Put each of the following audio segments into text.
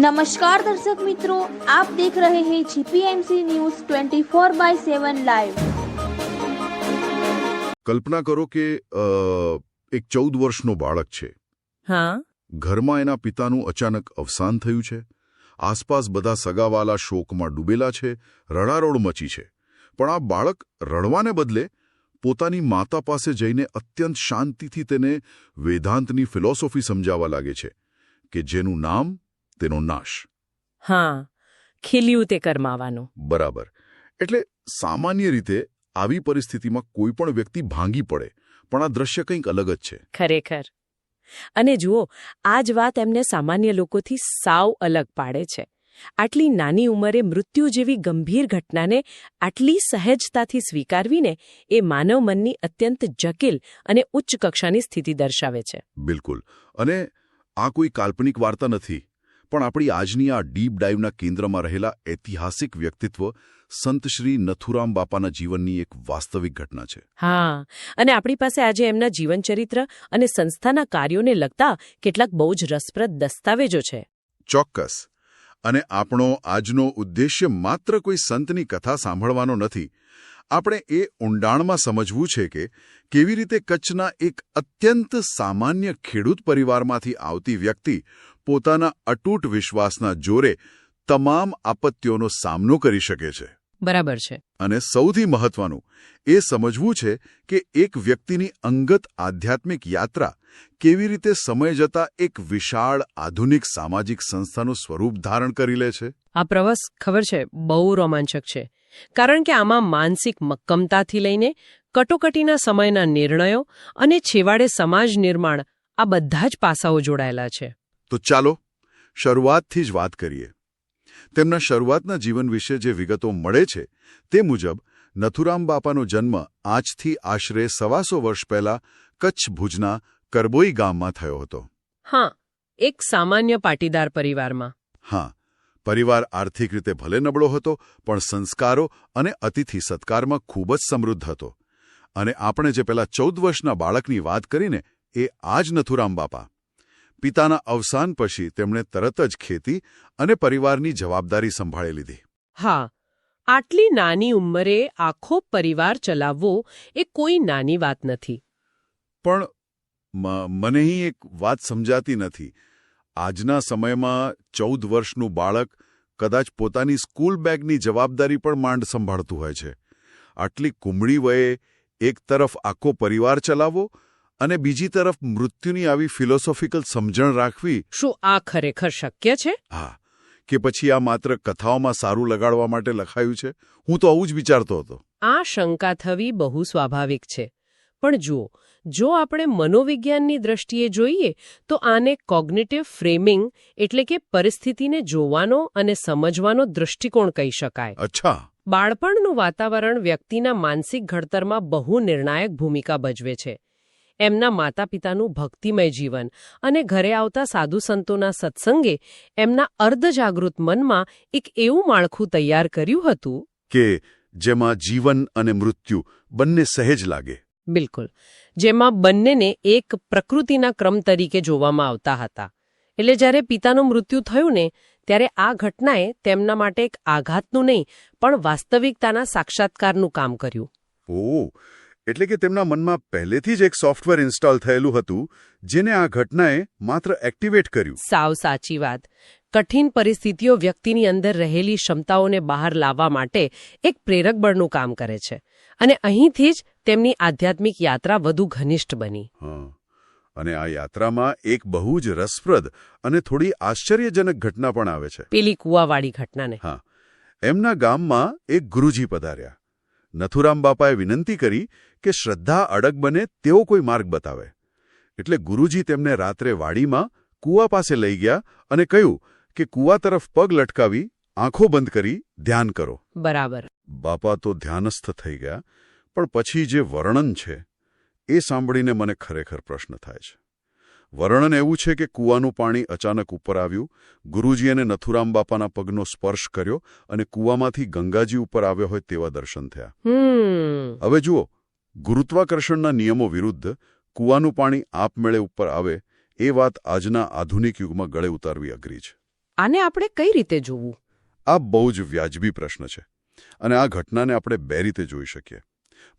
नमस्कार दर्शक मित्रों, आप देख रहे हैं जीपीएमसी न्यूज 24/7 लाइव। કલ્પના કરો કે એક 14 વર્ષનો બાળક છે. હા. ઘરમાં એના પિતાનું અચાનક અવસાન થયું છે. આસપાસ બધા સગાવાલા શોકમાં ડૂબેલા છે. રડારોડ મચી છે. પણ આ બાળક રડવાને બદલે પોતાની માતા પાસે જઈને અત્યંત શાંતિથી તેને વેદાંતની ફિલોસોફી સમજાવવા લાગે છે કે જેનું નામ તેનો નાશ. હા, ખીલ્યું તે કરમાવાનું. બરાબર. એટલે સામાન્ય રીતે આવી પરિસ્થિતિમાં કોઈ પણ વ્યક્તિ ભાંગી પડે, પણ આ દ્રશ્ય કંઈક અલગ જ છે. ખરેખર. અને જુઓ, આ જ વાત એમને સામાન્ય લોકોથી સાવ અલગ પાડે છે. આટલી નાની ઉંમરે મૃત્યુ જેવી ગંભીર ઘટનાને આટલી સહેજતાથી સ્વીકારવીને એ માનવ મનની અત્યંત જટિલ અને ઉચ્ચ કક્ષાની સ્થિતિ દર્શાવે છે. બિલકુલ. અને આ કોઈ કાલ્પનિક વાર્તા નથી, પણ આપણી આજની આ ડીપ ડાઇવના કેન્દ્રમાં રહેલા ઐતિહાસિક વ્યક્તિત્વ સંત શ્રી નથુરામ બાપાના જીવનની એક વાસ્તવિક ઘટના છે. હા, અને આપણી પાસે આજે એમના જીવનચરિત્ર અને સંસ્થાના કાર્યોને લગતા કેટલાક બહુ જ રસપ્રદ દસ્તાવેજો છે. ચોક્કસ. અને આપણો આજનો ઉદ્દેશ્ય માત્ર કોઈ સંતની કથા સાંભળવાનો નથી. આપણે એ ઊંડાણમાં સમજવું છે કે કેવી રીતે કચ્છના એક અત્યંત સામાન્ય ખેડૂત પરિવારમાંથી આવતી વ્યક્તિ પોતાના અતૂટ વિશ્વાસના જોરે તમામ આપત્તિઓનો સામનો કરી શકે છે. બરાબર છે. અને સૌથી મહત્વનું એ સમજવું છે કે એક વ્યક્તિની અંગત આધ્યાત્મિક યાત્રા કેવી રીતે સમય જતાં એક વિશાળ આધુનિક સામાજિક સંસ્થાનું સ્વરૂપ ધારણ કરી લે છે. આ પ્રવાસ ખબર છે બહુ રોમાંચક છે, કારણ કે આમાં માનસિક મક્કમતાથી લઈને કટોકટીના સમયના નિર્ણયો અને છેવાડે સમાજ નિર્માણ, આ બધા જ પાસાઓ જોડાયેલા છે. તો ચાલો શરૂઆતથી જ વાત કરીએ. તેમના શરૂઆતના જીવન વિશે જે વિગતો મળે છે તે મુજબ નથુરામ બાપાનો જન્મ આજથી આશરે 125 વર્ષ પહેલા કચ્છ ભુજના કરબોઈ ગામમાં થયો હતો. હા, એક સામાન્ય પાટીદાર પરિવારમાં. હા, પરિવાર આર્થિક રીતે ભલે નબળો હતો, પણ સંસ્કારો અને અતિથિ સત્કારમાં ખૂબ જ સમૃદ્ધ હતો. અને આપણે જે પેલા 14 વર્ષના બાળકની વાત કરીને એ આ જ નથુરામ બાપા. પિતાના અવસાન પછી તેમણે તરત જ ખેતી અને પરિવારની જવાબદારી સંભાળી લીધી. હા, આટલી નાની ઉંમરે આખો પરિવાર ચલાવવો એ કોઈ નાની વાત નથી. પણ મને અહીં એક વાત સમજાતી નથી. આજના સમયમાં 14 વર્ષનું બાળક કદાચ પોતાની સ્કૂલ બેગની જવાબદારી પણ માંડ સંભાળતું હોય છે. આટલી કુમળી વયે એક તરફ આખો પરિવાર ચલાવવો અને બીજી તરફ મૃત્યુની આવી ફિલોસોફિકલ સમજણ રાખવી. શું આ ખરેખર શક્ય છે? હા, કે પછી આ માત્ર કથાઓમાં સારું લગાડવા માટે લખાયું છે? હું તો આવું જ વિચારતો હતો. આ શંકા થવી બહુ સ્વાભાવિક છે. પણ જુઓ, જો આપણે મનોવિજ્ઞાનની દ્રષ્ટિએ જોઈએ તો આને કોગ્નિટિવ ફ્રેમિંગ એટલે કે પરિસ્થિતિને જોવાનો અને સમજવાનો દૃષ્ટિકોણ કહી શકાય. અચ્છા. બાળપણનું વાતાવરણ વ્યક્તિના માનસિક ઘડતરમાં બહુ નિર્ણાયક ભૂમિકા ભજવે છે. એમના માતા પિતાનું ભક્તિમય જીવન અને ઘરે આવતા સાધુ સંતોના સત્સંગે એમના અર્ધજાગૃત મનમાં એક એવું માળખું તૈયાર કર્યું હતું કે જેમાં જીવન અને મૃત્યુ બંને સહેજ લાગે. બિલકુલ. જેમાં બંનેને એક પ્રકૃતિના ક્રમ તરીકે જોવામાં આવતા હતા. એટલે જ્યારે પિતાનું મૃત્યુ થયું ને ત્યારે આ ઘટનાએ તેમના માટે એક આઘાતનું નહીં પણ વાસ્તવિકતાના સાક્ષાત્કારનું કામ કર્યું. ઓહ, એટલે કે તેમના મનમાં પહેલેથી જ એક સોફ્ટવેર ઇન્સ્ટોલ થયેલું હતું જેને આ ઘટનાએ માત્ર એક્ટિવેટ કર્યું. સાવ સાચી વાત. કઠિન પરિસ્થિતિઓ વ્યક્તિની અંદર રહેલી ક્ષમતાઓને બહાર લાવવા માટે એક પ્રેરક બળનું કામ કરે છે. અને અહીંથી જ તેમની આધ્યાત્મિક યાત્રા વધુ ઘનિષ્ઠ બની. અને આ યાત્રામાં એક બહુ જ રસપ્રદ અને થોડી આશ્ચર્યજનક ઘટના પણ આવે છે. પેલી કૂવાવાળી ઘટનાને. હા, એમના ગામમાં એક ગુરુજી પધાર્યા. નથુરામ બાપાએ વિનંતી કરી કે શ્રદ્ધા અડગ બને તેવો કોઈ માર્ગ બતાવે. એટલે ગુરુજી તેમને રાત્રે વાડીમાં કૂવા પાસે લઈ ગયા અને કહ્યું કે કૂવા તરફ પગ લટકાવી આંખો બંધ કરી ધ્યાન કરો. બરાબર. બાપા તો ધ્યાનસ્થ થઈ ગયા, પણ પછી જે વર્ણન છે એ સાંભળીને મને ખરેખર પ્રશ્ન થાય છે. વર્ણન એવું છે કે કૂવાનું પાણી અચાનક ઉપર આવ્યું, ગુરુજી અને નથુરામ બાપાના પગનો સ્પર્શ કર્યો અને કૂવામાંથી ગંગાજી ઉપર આવ્યો હોય તેવા દર્શન થયા. હવે જુઓ, ગુરુત્વાકર્ષણના નિયમો વિરુદ્ધ કૂવાનું પાણી આપમેળે ઉપર આવે એ વાત આજના આધુનિક યુગમાં ગળે ઉતારવી અઘરી છે. આને આપણે કઈ રીતે જોવું? આ બહુ જ વ્યાજબી પ્રશ્ન છે અને આ ઘટનાને આપણે બે રીતે જોઈ શકીએ.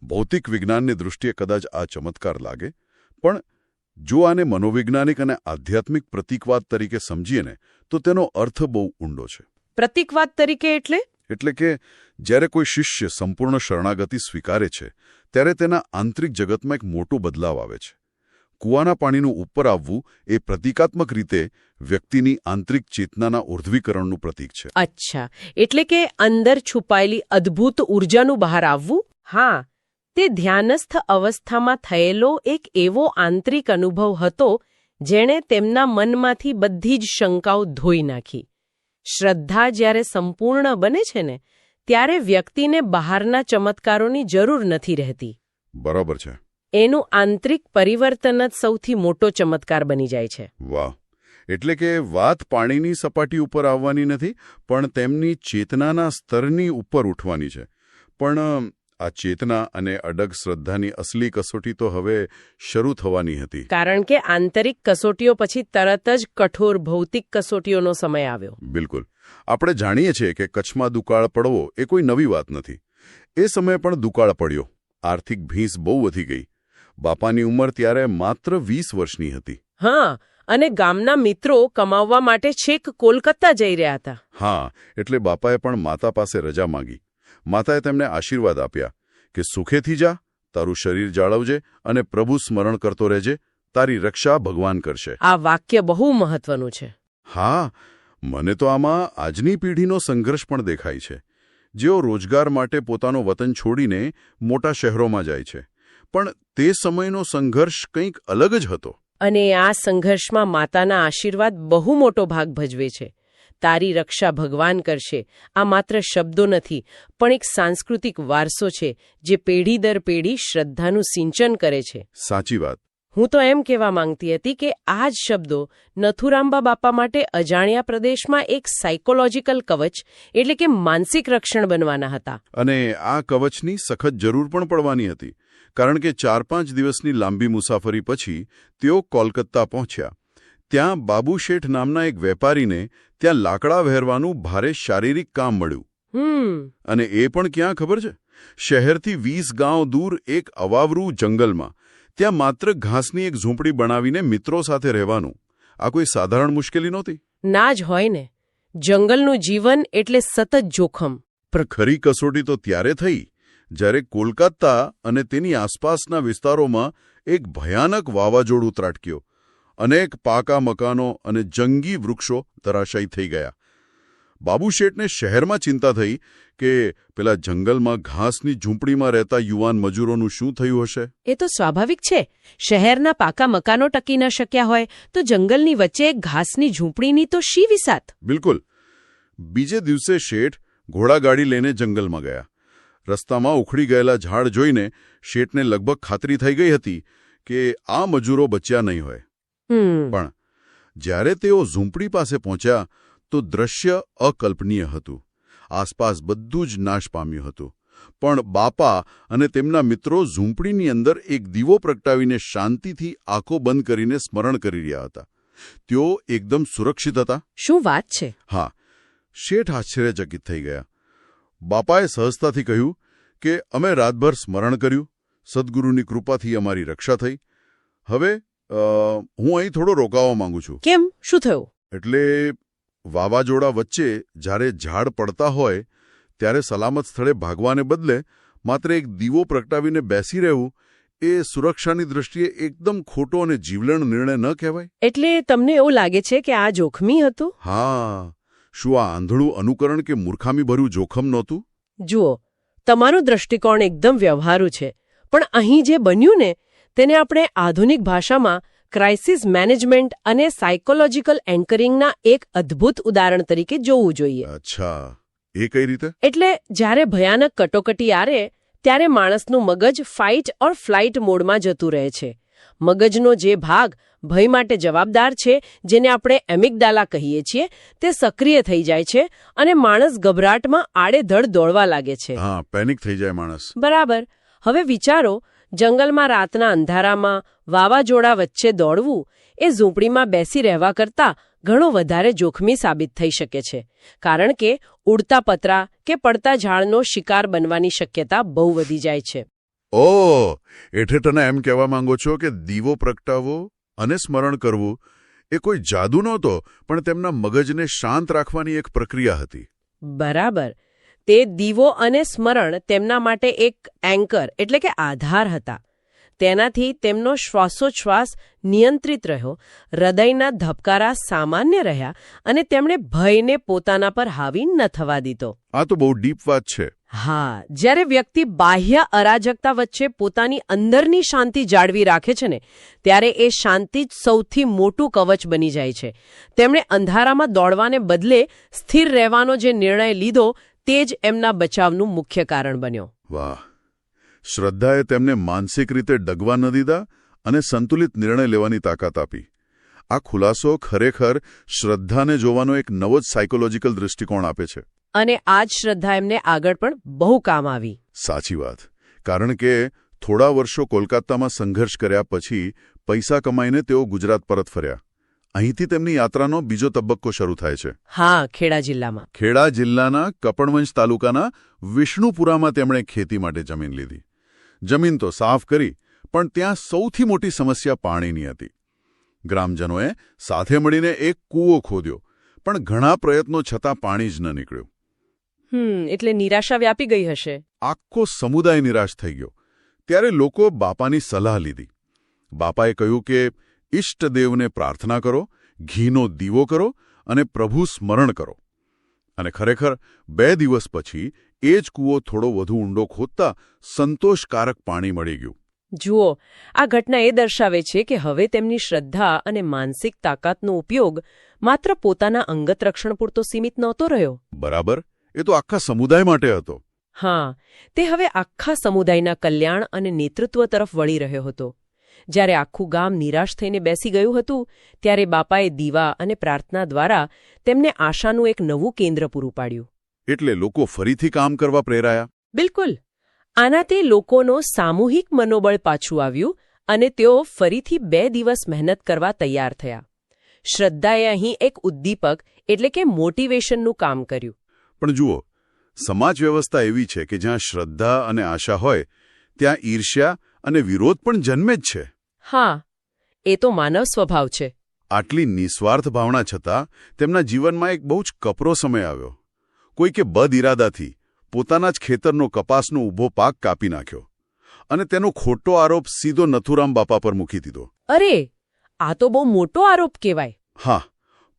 ભૌતિક વિજ્ઞાનની દૃષ્ટિએ કદાચ આ ચમત્કાર લાગે, પણ જો આને મનોવૈજ્ઞાનિક અને આધ્યાત્મિક પ્રતીકવાદ તરીકે સમજીએ ને તો તેનો અર્થ બહુ ઊંડો છે. પ્રતીકવાદ તરીકે એટલે કે જ્યારે કોઈ શિષ્ય સંપૂર્ણ શરણાગતિ સ્વીકારે છે ત્યારે તેના આંતરિક જગતમાં એક મોટો બદલાવ આવે છે. કૂવાના પાણીનું ઉપર આવવું એ પ્રતીકાત્મક રીતે વ્યક્તિની આંતરિક ચેતનાના ઉર્ધ્વીકરણનું પ્રતીક છે. અચ્છા, એટલે કે અંદર છુપાયેલી અદ્ભુત ઊર્જાનું બહાર આવવું. હા, તે ધ્યાનસ્થ અવસ્થામાં થયેલો એક એવો આંતરિક અનુભવ હતો જેણે તેમના મનમાંથી બધી જ શંકાઓ ધોઈ નાખી. શ્રદ્ધા જ્યારે સંપૂર્ણ બને છે ને ત્યારે વ્યક્તિને બહારના ચમત્કારોની જરૂર નથી રહેતી. બરાબર છે. એનું આંતરિક પરિવર્તન જ સૌથી મોટો ચમત્કાર બની જાય છે. વાહ! એટલે કે વાત પાણીની સપાટી ઉપર આવવાની નથી, પણ તેમની ચેતનાના સ્તરની ઉપર ઉઠવાની છે. પણ આ ચેતના અને અડગ શ્રદ્ધાની અસલી કસોટી તો હવે શરૂ થવાની હતી. કારણ કે આંતરિક કસોટીઓ પછી તરત જ કઠોર ભૌતિક કસોટીઓનો સમય આવ્યો. બિલકુલ. આપણે જાણીએ છીએ કે કચ્છમાં દુકાળ પડવો એ કોઈ નવી વાત નથી. એ સમયે પણ દુકાળ પડ્યો. આર્થિક ભીંસ બહુ વધી ગઈ. બાપાની ઉંમર ત્યારે માત્ર 20 વર્ષની હતી. હા, અને ગામના મિત્રો કમાવવા માટે છેક કોલકાતા જઈ રહ્યા હતા. હા, એટલે બાપાએ પણ માતા પાસે રજા માંગી. માતાએ તેમને આશીર્વાદ આપ્યા કે સુખેથી જા, તારું શરીર જાળવજે અને પ્રભુ સ્મરણ કરતો રહેજે, તારી રક્ષા ભગવાન કરશે. આ વાક્ય બહુ મહત્વનું છે. હા, મને તો આમાં આજની પેઢીનો સંઘર્ષ પણ દેખાય છે. જેઓ રોજગાર માટે પોતાનું વતન છોડીને મોટા શહેરોમાં જાય છે. પણ તે સમયનો સંઘર્ષ કંઈક અલગ જ હતો. અને આ સંઘર્ષમાં માતાના આશીર્વાદ બહુ મોટો ભાગ ભજવે છે. તારી રક્ષા ભગવાન કરશે આ માત્ર શબ્દો નથી, પણ એક સાંસ્કૃતિક વારસો છે જે પેઢી દર પેઢી શ્રદ્ધાનું સિંચન કરે છે. સાચી વાત. હું તો એમ કહેવા માંગતી હતી કે આ જ શબ્દો નથુરાંબા બાપા માટે અજાણ્યા પ્રદેશમાં એક સાયકોલોજીકલ કવચ એટલે કે માનસિક રક્ષણ બનવાના હતા. અને આ કવચની સખત જરૂર પણ પડવાની હતી, કારણ કે 4-5 દિવસની લાંબી મુસાફરી પછી તેઓ કોલકાતા પહોંચ્યા. ત્યાં બાબુ શેઠ નામના એક વેપારીને ત્યાં લાકડા વહેરવાનું ભારે શારીરિક કામ મળ્યું. અને એ પણ ક્યાં ખબર છે? શહેરથી 20 ગાંવ દૂર એક અવાવરું જંગલમાં. ત્યાં માત્ર ઘાસની એક ઝૂંપડી બનાવીને મિત્રો સાથે રહેવાનું. આ કોઈ સાધારણ મુશ્કેલી નહોતી. ના જ હોય ને. જંગલનું જીવન એટલે સતત જોખમ. પણ ખરી કસોટી તો ત્યારે થઈ જ્યારે કોલકાતા અને તેની આસપાસના વિસ્તારોમાં એક ભયાનક વાવાઝોડું ત્રાટક્યો. અનેક પાકા મકાનો અને જંગી વૃક્ષો ધરાશાયી થઈ ગયા. બાબુ શેઠને શહેરમાં ચિંતા થઈ કે પેલા જંગલમાં ઘાસની ઝૂંપડીમાં રહેતા યુવાન મજૂરોનું શું થયું હશે. એ તો સ્વાભાવિક છે. શહેરના પાકા મકાનો ટકી ન શક્યા હોય તો જંગલની વચ્ચે એક ઘાસની ઝૂંપડીની તો શી વિસાત. બિલકુલ. બીજે દિવસે શેઠ ઘોડાગાડી લઈને જંગલમાં ગયા. રસ્તામાં ઉખડી ગયેલા ઝાડ જોઈને શેઠને લગભગ ખાતરી થઈ ગઈ હતી કે આ મજૂરો બચ્યા નહીં હોય. પણ જ્યારે તેઓ ઝૂંપડી પાસે પહોંચ્યા તો દ્રશ્ય અકલ્પનીય હતું. આસપાસ બધું જ નાશ પામ્યું હતું. પણ બાપા અને તેમના મિત્રો ઝૂંપડીની અંદર એક દીવો પ્રગટાવીને શાંતિથી આંખો બંધ કરીને સ્મરણ કરી રહ્યા હતા. તેઓ એકદમ સુરક્ષિત હતા. શું વાત છે? હા. શેઠ આશ્ચર્યચકિત થઈ ગયા. બાપાએ સહજતાથી કહ્યું કે અમે રાતભર સ્મરણ કર્યું, સદગુરુની કૃપાથી અમારી રક્ષા થઈ. હવે હું અહીં થોડો રોકાવા માંગુ છું. કેમ? શું થયું? એટલે વાવાઝોડા વચ્ચે જ્યારે ઝાડ પડતા હોય ત્યારે સલામત સ્થળે ભાગવાને બદલે માત્ર એક દીવો પ્રગટાવીને બેસી રહેવું એ સુરક્ષાની દૃષ્ટિએ એકદમ ખોટો અને જીવલેણ નિર્ણય ન કહેવાય. એટલે તમને એવું લાગે છે કે આ જોખમી હતું? હા. શું આ આંધળું અનુકરણ કે મૂર્ખામીભર્યું જોખમ નહોતું? જુઓ, તમારું દૃષ્ટિકોણ એકદમ વ્યવહારુ છે, પણ અહીં જે બન્યું ને તેને આપણે આધુનિક ભાષામાં ક્રાઇસિસ મેનેજમેન્ટ અને સાયકોલોજીકલ એન્કરિંગના એક અદ્ભુત ઉદાહરણ તરીકે જોવું જોઈએ. અચ્છા, એ કઈ રીતે? એટલે જ્યારે ભયાનક કટોકટી આવે ત્યારે માણસનું મગજ ફાઇટ ઓર ફ્લાઇટ મોડમાં જતું રહે છે. મગજનો જે ભાગ ભય માટે જવાબદાર છે, જેને આપણે એમિગડાલા કહીએ છીએ, તે સક્રિય થઈ જાય છે અને માણસ ગભરાટમાં આડેધડ દોડવા લાગે છે. હા, પેનિક થઈ જાય માણસ. બરાબર. હવે વિચારો, જંગલમાં રાતના અંધારામાં વાવાઝોડા વચ્ચે દોડવું એ ઝૂંપડીમાં બેસી રહેવા કરતાં ઘણો વધારે જોખમી સાબિત થઈ શકે છે, કારણ કે ઉડતા પતરા કે પડતા ઝાડનો શિકાર બનવાની શક્યતા બહુ વધી જાય છે. ઓહ, એટલે તને એમ કહેવા માંગો છો કે દીવો પ્રગટાવવો અને સ્મરણ કરવું એ કોઈ જાદુ નહોતો, પણ તેમના મગજને શાંત રાખવાની એક પ્રક્રિયા હતી. બરાબર. તે દીવો અને સ્મરણ તેમના માટે એક એન્કર એટલે કે આધાર હતા. તેનાથી તેમનો શ્વાસોચ્છ્વાસ નિયંત્રિત રહ્યો, હૃદયના ધબકારા સામાન્ય રહ્યા અને તેમણે ભયને પોતાના પર હાવી ન થવા દીધો. આ તો બહુ ડીપ વાત છે. હા, જ્યારે વ્યક્તિ બાહ્ય અરાજકતા વચ્ચે પોતાની અંદરની શાંતિ જાળવી રાખે છે ને, ત્યારે એ શાંતિ જ સૌથી મોટું કવચ બની જાય છે. તેમણે અંધારામાં દોડવાને બદલે સ્થિર રહેવાનો જે નિર્ણય લીધો તે જ એમના બચાવનું મુખ્ય કારણ બન્યો. વાહ! શ્રદ્ધાએ તેમને માનસિક રીતે ડગવા ન દીધા અને સંતુલિત નિર્ણય લેવાની તાકાત આપી. આ ખુલાસો ખરેખર શ્રદ્ધાને જોવાનો એક નવો જ સાયકોલોજીકલ દૃષ્ટિકોણ આપે છે. અને આ જ શ્રદ્ધા એમને આગળ પણ બહુ કામ આવી. સાચી વાત. કારણ કે થોડા વર્ષો કોલકાતામાં સંઘર્ષ કર્યા પછી પૈસા કમાઈને તેઓ ગુજરાત પરત ફર્યા. અહીંથી તેમની યાત્રાનો બીજો તબક્કો શરૂ થાય છે. હા, ખેડા જિલ્લામાં. ખેડા જિલ્લાના કપડવંજ તાલુકાના વિષ્ણુપુરામાં તેમણે ખેતી માટે જમીન લીધી. જમીન તો સાફ કરી, પણ ત્યાં સૌથી મોટી સમસ્યા પાણીની હતી. ગ્રામજનોએ સાથે મળીને એક કૂવો ખોદ્યો, પણ ઘણા પ્રયત્નો છતાં પાણી જ ન નીકળ્યું. એટલે નિરાશા વ્યાપી ગઈ હશે. આખો સમુદાય નિરાશ થઈ ગયો. ત્યારે લોકો બાપાની સલાહ લીધી. બાપાએ કહ્યું કે ઇષ્ટદેવને પ્રાર્થના કરો, ઘીનો દીવો કરો અને પ્રભુ સ્મરણ કરો. અને ખરેખર 2 દિવસ પછી એ જ કૂવો થોડો વધુ ઊંડો ખોદતા સંતોષકારક પાણી મળી ગયું. જુઓ, આ ઘટના એ દર્શાવે છે કે હવે તેમની શ્રદ્ધા અને માનસિક તાકાતનો ઉપયોગ માત્ર પોતાના અંગત રક્ષણ પૂરતો સીમિત નહોતો રહ્યો. બરાબર. એ તો આખા સમુદાય માટે હતો. હા, તે હવે આખા સમુદાયના કલ્યાણ અને નેતૃત્વ તરફ વળી રહ્યો હતો. જ્યારે આખું ગામ નિરાશ થઈને બેસી ગયું હતું, ત્યારે બાપાએ દીવા અને પ્રાર્થના દ્વારા તેમને આશાનું એક નવું કેન્દ્ર પૂરું પાડ્યું. એટલે લોકો ફરીથી કામ કરવા પ્રેરાયા. બિલકુલ. આનાથી લોકોનો સામૂહિક મનોબળ પાછું આવ્યું અને તેઓ ફરીથી 2 દિવસ મહેનત કરવા તૈયાર થયા. શ્રદ્ધાએ અહીં એક ઉદ્દીપક એટલે કે મોટિવેશનનું કામ કર્યું. પણ જુઓ, સમાજ વ્યવસ્થા એવી છે કે જ્યાં શ્રદ્ધા અને આશા હોય ત્યાં ઈર્ષ્યા અને વિરોધ પણ જન્મે જ છે. હા, એ તો માનવ સ્વભાવ છે. આટલી નિસ્વાર્થ ભાવના છતાં તેમના જીવનમાં એક બહુ જ કપરો સમય આવ્યો. કોઈકે બદ ઇરાદાથી પોતાના જ ખેતરનો કપાસનો ઊભો પાક કાપી નાખ્યો અને તેનો ખોટો આરોપ સીધો નથુરામ બાપા પર મૂકી દીધો. અરે, આ તો બહુ મોટો આરોપ કહેવાય. હા,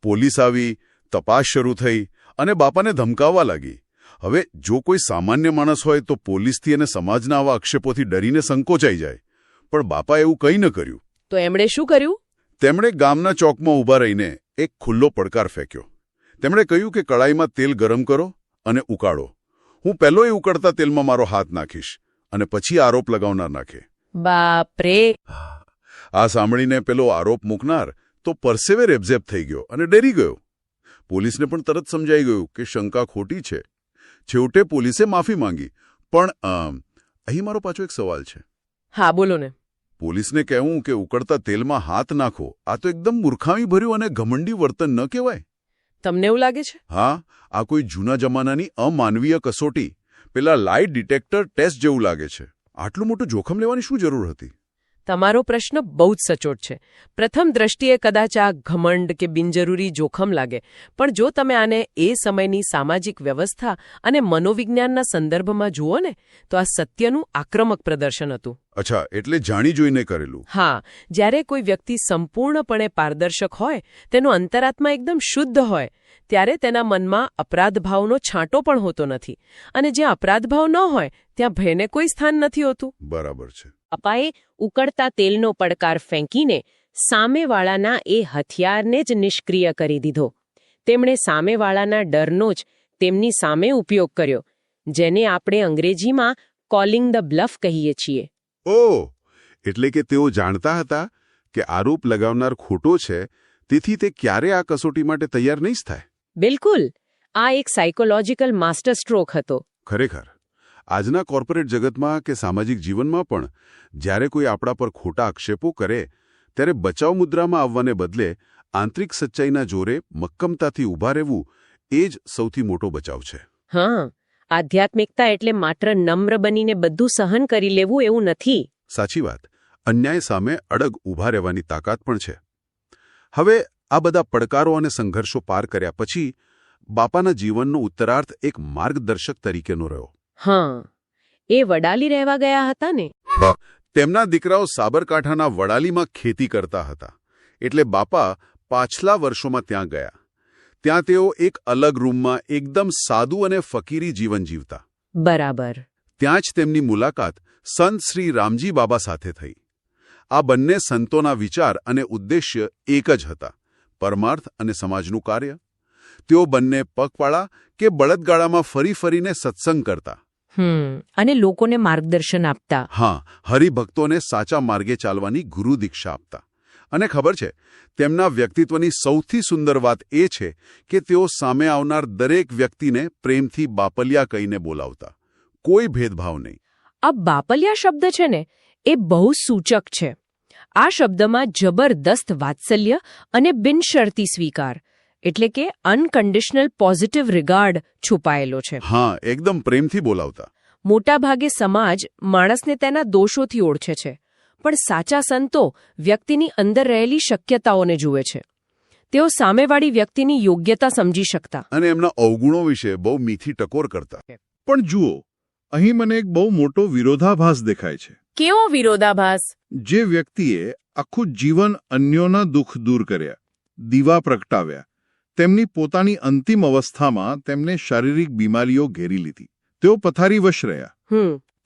પોલીસ આવી, તપાસ શરૂ થઈ અને બાપાને ધમકાવવા લાગી. હવે જો કોઈ સામાન્ય માણસ હોય તો પોલીસથી અને સમાજના આવા આક્ષેપોથી ડરીને સંકોચાઈ જાય. પણ બાપાએ એવું કંઈ ન કર્યું. તો એમણે શું કર્યું? તેમણે ગામના ચોકમાં ઊભા રહીને એક ખુલ્લો પડકાર ફેંક્યો. તેમણે કહ્યું કે કડાઈમાં તેલ ગરમ કરો અને ઉકાળો. હું પહેલો એ ઉકળતા તેલમાં મારો હાથ નાખીશ અને પછી આરોપ લગાવનાર નાખે. બાપરે! આ સાંભળીને પેલો આરોપ મૂકનાર તો પરસેવે રેબઝેબ થઈ ગયો અને ડરી ગયો. પોલીસને પણ તરત સમજાઈ ગયું કે શંકા ખોટી છે. છેવટે પોલીસે માફી માંગી. પણ અહીં મારો પાછો એક સવાલ છે. હા, બોલો ને. પોલીસને કહેવું કે ઉકળતા તેલમાં હાથ નાખો, આ તો એકદમ મૂર્ખામીભર્યું અને ઘમંડી વર્તન ન કહેવાય? તમને એવું લાગે છે? હા, આ કોઈ જૂના જમાનાની અમાનવીય કસોટી, પેલા લાઇટ ડિટેક્ટર ટેસ્ટ જેવું લાગે છે. આટલું મોટું જોખમ લેવાની શું જરૂર હતી? તમારો પ્રશ્ન બહુ જ સચોટ છે. પ્રથમ દ્રષ્ટિએ કદાચ આ ઘમંડ કે બિનજરૂરી જોખમ લાગે, પણ જો તમે આને એ સમયની સામાજિક વ્યવસ્થા અને મનોવિજ્ઞાનના સંદર્ભમાં જુઓ ને, તો આ સત્યનું આક્રમક પ્રદર્શન હતું. અચ્છા, એટલે જાણી જોઈને કરેલું. હા, જ્યારે કોઈ વ્યક્તિ સંપૂર્ણપણે પારદર્શક હોય, તેનો અંતરાત્મા એકદમ શુદ્ધ હોય, ત્યારે તેના મનમાં અપરાધભાવનો છાંટો પણ હોતો નથી. અને જ્યાં અપરાધભાવ ન હોય ત્યાં ભયને કોઈ સ્થાન નથી હોતું. બરાબર છે. બાપાએ ઉકળતા તેલનો પડકાર ફેંકીને સામેવાળાના એ હથિયારને જ નિષ્ક્રિય કરી દીધો. તેમણે સામેવાળાના ડરનો જ તેમની સામે ઉપયોગ કર્યો, જેને આપણે અંગ્રેજીમાં કોલિંગ ધ બ્લફ કહીએ છીએ. ઓહ, એટલે કે તેઓ જાણતા હતા કે આરોપ લગાવનાર ખોટો છે, તેથી તે ક્યારે આ કસોટી માટે તૈયાર નહીં થાય. બિલકુલ. આ એક સાયકોલોજીકલ માસ્ટર સ્ટ્રોક હતો. ખરેખર આજના કોર્પોરેટ જગતમાં કે સામાજિક જીવનમાં પણ જ્યારે કોઈ આપણા પર ખોટા આક્ષેપો કરે ત્યારે બચાવ મુદ્રામાં આવવાને બદલે આંતરિક સચ્ચાઈના જોરે મક્કમતાથી ઊભા રહેવું એ જ સૌથી મોટો બચાવ છે. હા, આધ્યાત્મિકતા એટલે માત્ર નમ્ર બનીને બધું સહન કરી લેવું એવું નથી. સાચી વાત. અન્યાય સામે અડગ ઊભા રહેવાની તાકાત પણ છે. હવે આ બધા પડકારો અને સંઘર્ષો પાર કર્યા પછી બાપાના જીવનનો ઉત્તરાર્ધ એક માર્ગદર્શક તરીકેનો રહ્યો. હા, એ વડાલી રહેવા ગયા હતા ને? તેમના દીકરાઓ સાબરકાંઠાના વડાલીમાં ખેતી કરતા હતા. એટલે બાપા પાછલા વર્ષોમાં ત્યાં ગયા. ત્યાં તેઓ એક અલગ રૂમમાં એકદમ સાદું અને ફકીરી જીવન જીવતા. બરાબર. ત્યાં જ તેમની મુલાકાત સંત શ્રી રામજી બાબા સાથે થઈ. આ બંને સંતોના વિચાર અને ઉદ્દેશ્ય એક જ હતા: પરમાર્થ અને સમાજનું કાર્ય. તેઓ બંને પગપાળા કે બળદગાડામાં ફરી ફરીને સત્સંગ કરતા. અને લોકોને માર્ગદર્શન આપતા. હા, હરિભક્તોને સાચા માર્ગે ચાલવાની ગુરુ દીક્ષા આપતા. અને ખબર છે, તેમના વ્યક્તિત્વની સૌથી સુંદર વાત એ છે કે તેઓ સામે આવનાર દરેક વ્યક્તિને પ્રેમથી બાપલિયા કહીને બોલાવતા. કોઈ ભેદભાવ નહીં. આ બાપલિયા શબ્દ છે ને, એ બહુ સૂચક છે. આ શબ્દમાં જબરદસ્ત વાત્સલ્ય અને બિનશરતી સ્વીકાર એટલે કે અનકન્ડિશનલ પોઝિટિવ રિગાર્ડ છુપાયેલો છે. હા, એકદમ પ્રેમથી બોલાવતા. મોટાભાગે સમાજ માણસને તેના દોષોથી ઓળખે છે, પણ સાચા સંતો વ્યક્તિની અંદર રહેલી શક્યતાઓને જુએ છે. તેઓ સામેવાળી વ્યક્તિની યોગ્યતા સમજી શકતા અને એમના અવગુણો વિશે બહુ મીઠી ટકોર કરતા. પણ જુઓ, અહીં મને એક બહુ મોટો વિરોધાભાસ દેખાય છે. કેવો વિરોધાભાસ? જે વ્યક્તિએ આખું જીવન અન્યોના દુઃખ દૂર કર્યા, દીવા પ્રગટાવ્યા, તેમની પોતાની અંતિમ અવસ્થામાં તેમને શારીરિક બીમારીઓ ઘેરી લીધી. તેઓ પથારીવશ રહ્યા.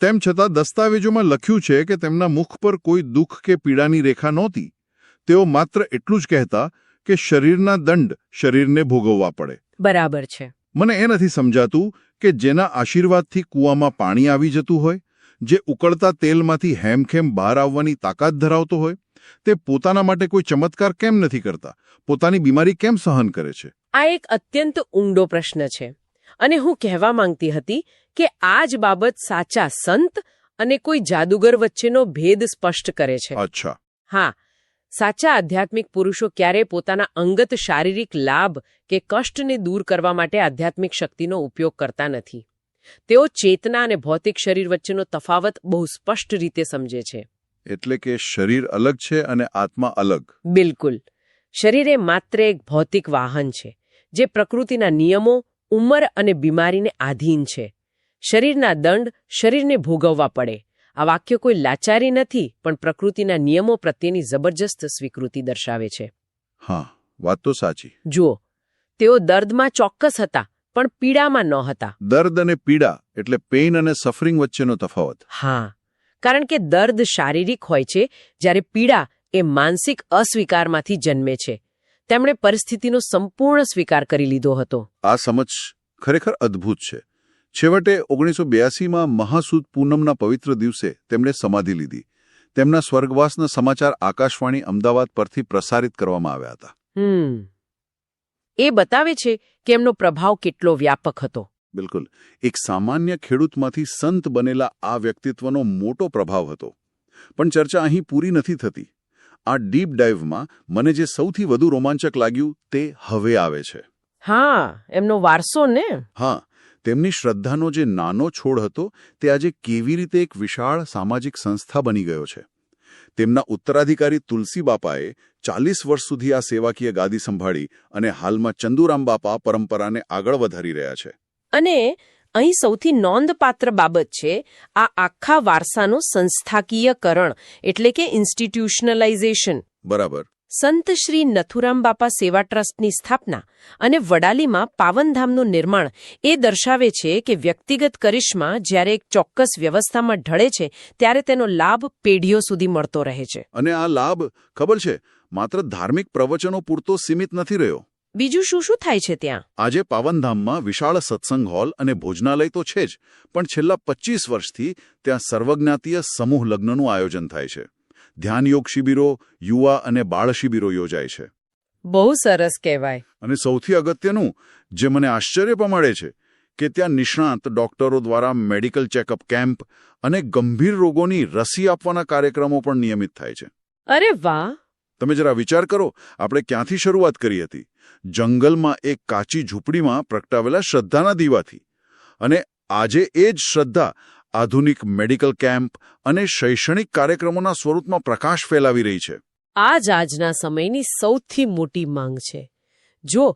તેમ છતાં દસ્તાવેજોમાં લખ્યું છે કે તેમના મુખ પર કોઈ દુઃખ કે પીડાની રેખા નહોતી. તેઓ માત્ર એટલું જ કહેતા કે શરીરના દંડ શરીરને ભોગવવા પડે. બરાબર છે. મને એ નથી સમજાતું કે જેના આશીર્વાદથી કૂવામાં પાણી આવી જતું હોય, જે ઉકળતા તેલમાંથી હેમખેમ બહાર આવવાની તાકાત ધરાવતો હોય, તે પોતાના માટે કોઈ ચમત્કાર કેમ નથી કરતા? પોતાની બીમારી કેમ સહન કરે છે? આ એક અત્યંત ઊંડો પ્રશ્ન છે. અને હું કહેવા માંગતી હતી કે આ જ બાબત સાચા સંત અને કોઈ જાદુગર વચ્ચેનો ભેદ સ્પષ્ટ કરે છે. અચ્છા. હા, સાચા આધ્યાત્મિક પુરુષો ક્યારેય પોતાના અંગત શારીરિક લાભ કે કષ્ટને દૂર કરવા માટે આધ્યાત્મિક શક્તિનો ઉપયોગ કરતા નથી. તેઓ ચેતના અને ભૌતિક શરીર વચ્ચેનો તફાવત બહુ સ્પષ્ટ રીતે સમજે છે. એટલે કે શરીર અલગ છે અને આત્મા અલગ. બિલકુલ. શરીર એ માત્ર એક ભૌતિક વાહન છે, જે પ્રકૃતિના નિયમો, ઉંમર અને બીમારીને આધીન છે. શરીરના દંડ શરીરને ભોગવવા પડે. આ વાક્ય કોઈ લાચારી નથી, પણ પ્રકૃતિના નિયમો પ્રત્યેની જબરજસ્ત સ્વીકૃતિ દર્શાવે છે. હા, વાત તો સાચી. જુઓ, તેઓ દર્દમાં ચોક્કસ હતા, પણ પીડામાં ન હતા. દર્દ અને પીડા એટલે પેઇન અને સફરિંગ વચ્ચેનો તફાવત. હા, કારણ કે દર્દ શારીરિક હોય છે, જ્યારે પીડા એ માનસિક અસ્વીકારમાંથી જન્મે છે. તેમણે પરિસ્થિતિનો સંપૂર્ણ સ્વીકાર કરી લીધો હતો. આ સમજ ખરેખર અદ્ભુત છે. છેવટે 1982માં મહાસુદ પૂનમના પવિત્ર દિવસે તેમણે સમાધિ લીધી. તેમના સ્વર્ગવાસના સમાચાર આકાશવાણી અમદાવાદ પરથી પ્રસારિત કરવામાં આવ્યા હતા. એ બતાવે છે કે એમનો પ્રભાવ કેટલો વ્યાપક હતો. બિલકુલ. એક સામાન્ય ખેડૂતમાંથી સંત બનેલા આ વ્યક્તિત્વનો મોટો પ્રભાવ હતો. પણ ચર્ચા અહીં પૂરી નથી થતી. આ ડીપ ડાઇવમાં મને જે સૌથી વધુ રોમાંચક લાગ્યું તે હવે આવે છે. હા, એમનો વારસો ને. હા, તેમની શ્રદ્ધાનો જે નાનો છોડ હતો તે આજે કેવી રીતે એક વિશાળ સામાજિક સંસ્થા બની ગયો છે. તેમના ઉત્તરાધિકારી તુલસી બાપાએ 40 વર્ષ સુધી આ સેવાકીય ગાદી સંભાળી અને હાલમાં ચંદુરામ બાપા પરંપરાને આગળ વધારી રહ્યા છે. અને અહીં સૌથી નોંધપાત્ર બાબત છે આ આખા વારસાનું સંસ્થાકીયકરણ એટલે કે ઇન્સ્ટિટ્યુશનલાઇઝેશન. બરાબર. સંત શ્રી નથુરામ બાપા સેવા ટ્રસ્ટની સ્થાપના અને વડાલીમાં પાવનધામનું નિર્માણ એ દર્શાવે છે કે વ્યક્તિગત કરિશ્મા જ્યારે એક ચોક્કસ વ્યવસ્થામાં ઢળે છે ત્યારે તેનો લાભ પેઢીઓ સુધી મળતો રહે છે. અને આ લાભ, ખબર છે, માત્ર ધાર્મિક પ્રવચનો પૂરતો સીમિત નથી રહ્યો. બીજું શું શું થાય છે ત્યાં? આજે પાવનધામમાં વિશાળ સત્સંગ હોલ અને ભોજનાલય તો છે જ, પણ છેલ્લા 25 વર્ષથી ત્યાં સર્વજ્ઞાતીય સમૂહ લગ્નનું આયોજન થાય છે. ધ્યાનયોગ શિબિરો, યુવા અને બાળ શિબિરો યોજાય છે. બહુ સરસ કહેવાય. અને સૌથી અગત્યનું, જે મને આશ્ચર્ય પમાડે છે, કે ત્યાં નિષ્ણાત ડોક્ટરો દ્વારા મેડિકલ ચેકઅપ કેમ્પ અને ગંભીર રોગોની રસી આપવાના કાર્યક્રમો પણ નિયમિત થાય છે. અરે વાહ! તમે જરા વિચાર કરો, આપણે ક્યાંથી શરૂઆત કરી હતી? જંગલમાં એક કાચી ઝૂંપડીમાં પ્રગટાવેલા શ્રદ્ધાના દીવાથી. અને આજે એ જ શ્રદ્ધા આધુનિક મેડિકલ કેમ્પ અને શૈક્ષણિક કાર્યક્રમોના સ્વરૂપમાં પ્રકાશ ફેલાવી રહી છે. આ જ આજના સમયની સૌથી મોટી માંગ છે. જો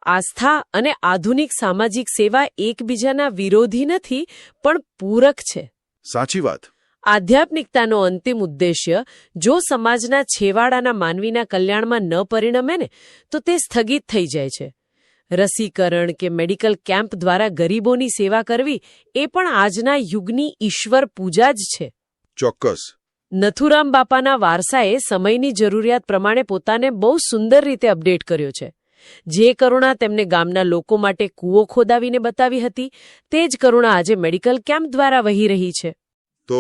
આસ્થા અને આધુનિક સામાજિક સેવા એકબીજાના વિરોધી નથી, પણ પૂરક છે. સાચી વાત. આધ્યાત્મિકતાનો અંતિમ ઉદ્દેશ્ય જો સમાજના છેવાડાના માનવીના કલ્યાણમાં ન પરિણમે ને તો તે સ્થગિત થઈ જાય છે. રસીકરણ કે મેડિકલ કેમ્પ દ્વારા ગરીબોની સેવા કરવી એ પણ આજના યુગની ઈશ્વર પૂજા જ છે. ચોક્કસ. નથુરામ બાપાના વારસાએ સમયની જરૂરિયાત પ્રમાણે પોતાને બહુ સુંદર રીતે અપડેટ કર્યો છે. જે કરુણા તેમને ગામના લોકો માટે કૂવો ખોદાવીને બતાવી હતી, તે જ કરુણા આજે મેડિકલ કેમ્પ દ્વારા વહી રહી છે. તો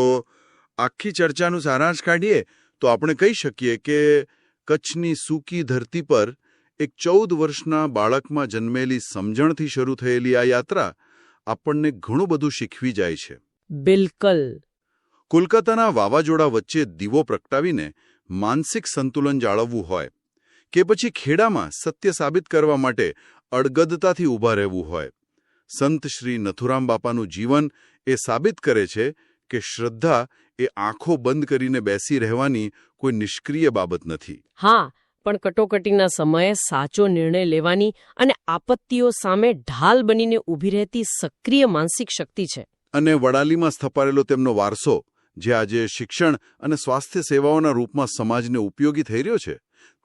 આખી ચર્ચાનું સારાંશ કાઢીએ તો આપણે કહી શકીએ કે કચ્છની સૂકી ધરતી પર એક 14 વર્ષના બાળકમાં જન્મેલી સમજણથી શરૂ થયેલી આ યાત્રા આપણને ઘણું બધું શીખવી જાય છે. બિલકુલ. કોલકાતાના વાવાઝોડા વચ્ચે દીવો પ્રગટાવીને માનસિક સંતુલન જાળવવું હોય કે પછી ખેડામાં સત્ય સાબિત કરવા માટે અડગદતાથી ઊભા રહેવું હોય, સંત શ્રી નથુરામ બાપાનું જીવન એ સાબિત કરે છે કે શ્રદ્ધા એ આંખો બંધ કરીને બેસી રહેવાની કોઈ નિષ્ક્રિય બાબત નથી. હા, પણ કટોકટીના સમયે સાચો નિર્ણય લેવાની અને આપત્તિઓ સામે ઢાલ બનીને ઊભી રહેતી સક્રિય માનસિક શક્તિ છે. અને વડાલીમાં સ્થપાયેલો તેમનો વારસો, જે આજે શિક્ષણ અને સ્વાસ્થ્ય સેવાઓના રૂપમાં સમાજને ઉપયોગી થઈ રહ્યો છે,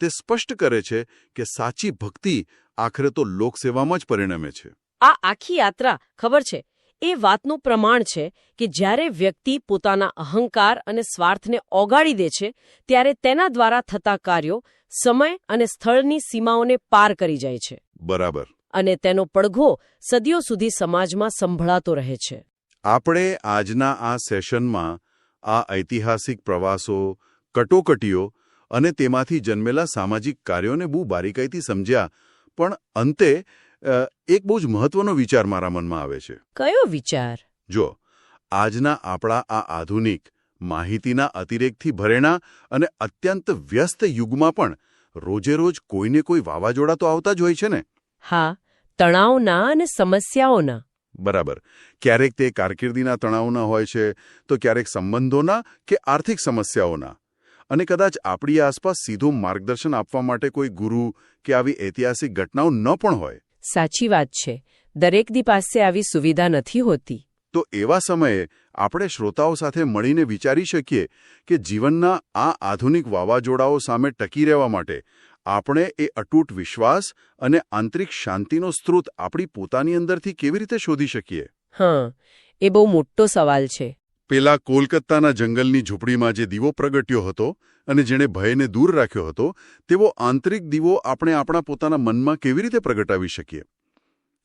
તે સ્પષ્ટ કરે છે કે સાચી ભક્તિ આખરે તો લોકસેવામાં જ પરિણમે છે. આ આખી યાત્રા, ખબર છે, એ વાતનું પ્રમાણ છે કે જ્યારે વ્યક્તિ પોતાના અહંકાર અને સ્વાર્થને ઓગાળી દે છે, ત્યારે તેના દ્વારા થતા કાર્યો સમય અને સ્થળની સીમાઓને પાર કરી જાય છે. બરાબર. અને તેનો પડઘો સદીઓ સુધી સમાજમાં સંભળાતો રહે છે. આપણે આજના આ સેશનમાં આ ઐતિહાસિક પ્રવાસો, કટોકટીઓ અને તેમાંથી જન્મેલા સામાજિક કાર્યોને બહુ બારીકાઈથી સમજ્યા, પણ અંતે એક બહુ જ મહત્વનો વિચાર મારા મનમાં આવે છે. કયો વિચાર? જો આજના આપણા આ આધુનિક માહિતીના અતિરેકથી ભરેણા અને અત્યંત વ્યસ્ત યુગમાં પણ રોજેરોજ કોઈને કોઈ વાવાઝોડા તો આવતા જ હોય છે ને. હા, તણાવના અને સમસ્યાઓના. બરાબર. ક્યારેક તે કારકિર્દીના તણાવના હોય છે, તો ક્યારેક સંબંધોના કે આર્થિક સમસ્યાઓના. અને કદાચ આપણી આસપાસ સીધું માર્ગદર્શન આપવા માટે કોઈ ગુરુ કે આવી ઐતિહાસિક ઘટનાઓ ન પણ હોય. સાચી વાત છે. દરેકની પાસે આવી સુવિધા નથી હોતી. તો એવા સમયે આપણે શ્રોતાઓ સાથે મળીને વિચારી શકીએ કે જીવનના આ આધુનિક વાવાઝોડાઓ સામે ટકી રહેવા માટે આપણે એ અતૂટ વિશ્વાસ અને આંતરિક શાંતિનો સ્ત્રોત આપણી પોતાની અંદરથી કેવી રીતે શોધી શકીએ? હા, એ બહુ મોટો સવાલ છે. પેલા કોલકાતાના જંગલની ઝૂંપડીમાં જે દીવો પ્રગટ્યો હતો અને જેણે ભયને દૂર રાખ્યો હતો, તેવો આંતરિક દીવો આપણે આપણા પોતાના મનમાં કેવી રીતે પ્રગટાવી શકીએ?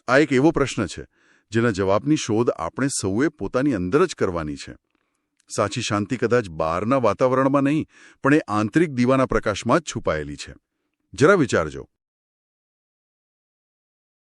આ એક એવો પ્રશ્ન છે જેના જવાબની શોધ આપણે સૌએ પોતાની અંદર જ કરવાની છે. સાચી શાંતિ કદાચ બહારના વાતાવરણમાં નહીં, પણ એ આંતરિક દીવાના પ્રકાશમાં જ છુપાયેલી છે. જરા વિચારજો.